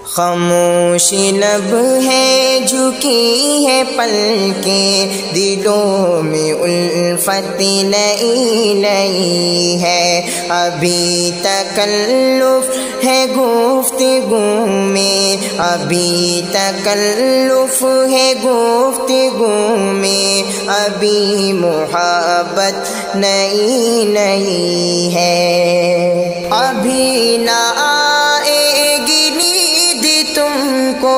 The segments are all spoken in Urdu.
خاموش لب ہے جھکی ہے پلکیں، دلوں میں الفت نئی نئی ہے، ابھی تکلف ہے گفتگو میں، ابھی تکلف ہے گفتگو میں، ابھی محبت نئی نئی ہے، ابھی نہ آئے گی نیند تم کو،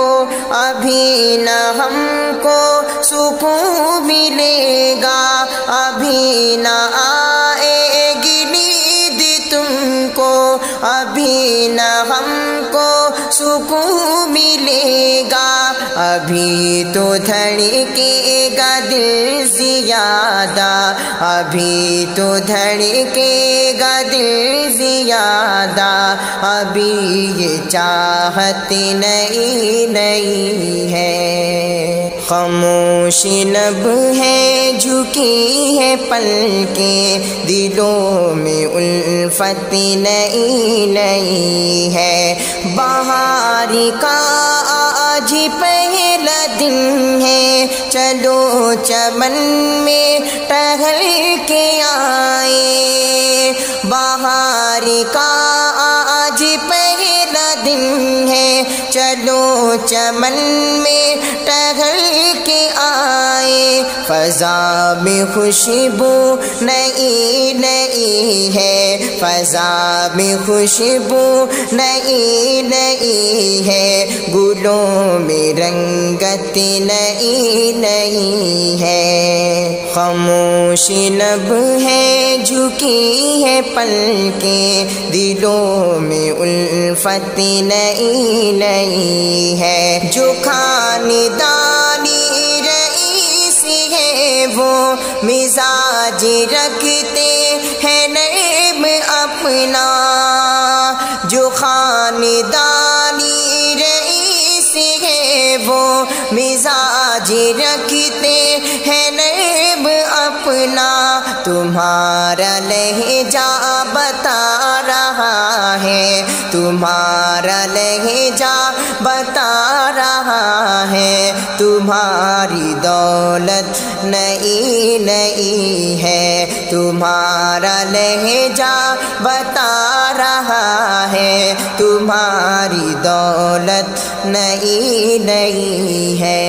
ابھی نہ ہم کو سکون ملے گا، ابھی نہ آئے گی نیند تم کو، ابھی نہ ہم کو سکون ملے گا، ابھی تو دھڑکے گا دل زیادہ، ابھی تو دھڑکے گا دل زیادہ، ابھی یہ چاہت نئی نئی ہے، خاموش لب ہے جھکی ہے پلکیں، دلوں میں الفت نئی نئی ہے، بہار کا آج پہلا دن ہے، چلو چمن میں ٹہل کے آئے، بہار کا آج پہلا دن ہے، چلو چمن میں ٹہل کے آئے، فضا میں خوشبو نئی نئی ہے، فضا میں خوشبو نئی نئی ہے، گلوں میں رنگت نئی نئی ہے، خاموش لب ہے جھکی ہے پلکیں، دلوں میں الفت نئی نئی ہے، جو خاندانی رئیس ہے وہ مزاج رکھتے ہیں نرم اپنا، جو خاندانی رئیس ہے وہ مزاج رکھتے ہیں نرم اپنا، تمہارا لہجہ بتا رہا ہے، تمہارا لہجہ بتا رہا ہے، تمہاری دولت نئی نئی ہے، تمہارا لہجہ بتا رہا ہے، تمہاری دولت نئی نئی ہے،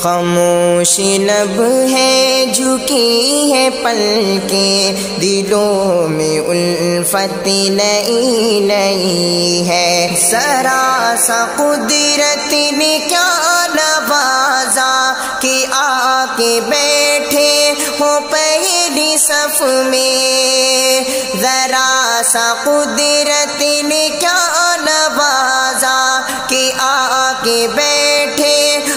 خاموش لب ہے جھکی ہے پلکیں، دلوں میں الفت نئی نئی ہے، ذرا سا قدرت نے کیا نوازا کہ آ کے بیٹھے ہو پہلی صف میں، ذرا سا قدرت نے کیا نوازا کہ آ کے بیٹھے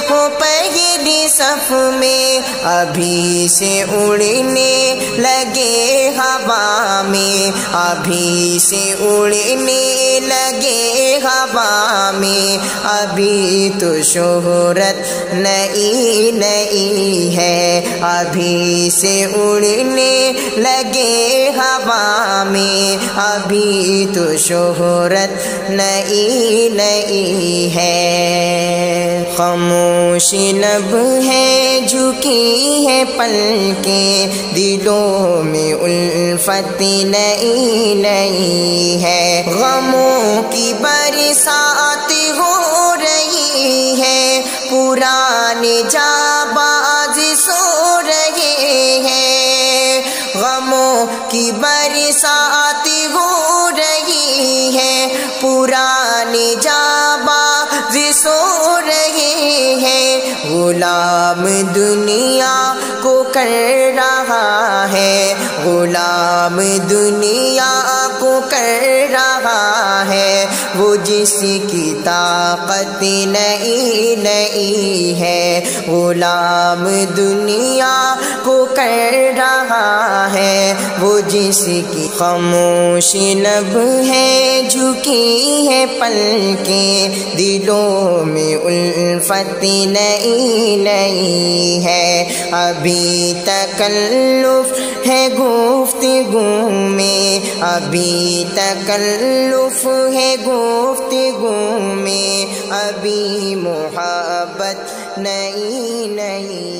ہو پہلی صف میں، ابھی سے اڑنے لگے ہوا میں، ابھی سے اڑنے لگے ہوا میں، ابھی تو شہرت نئی نئی ہے، ابھی سے اڑنے لگے ہوا میں، ابھی تو شہرت نئی نئی ہے، خاموش لب ہے جھکی ہے پلکیں، دلوں میں الفت نئی نئی ہے، غموں کی برسات ہو رہی ہے، پرانے جانباز سو رہے ہیں، غموں کی برسات ہو رہی ہے، پرانے جانباز سو رہے ہیں، غلام دنیا کو کر رہا ہے، غلام دنیا کو کر رہا ہے، وہ جس کی طاقت نئی نئی ہے، غلام دنیا کو کر رہا ہے، وہ جس کی، خاموش لب ہے جھکی ہے پلکیں، دلوں میں الفت نئی نئی ہے، ابھی تکلف ہے گفتگو میں، ابھی تکلف ہے گفتگو گفتگو میں ابھی محبت نئی نئی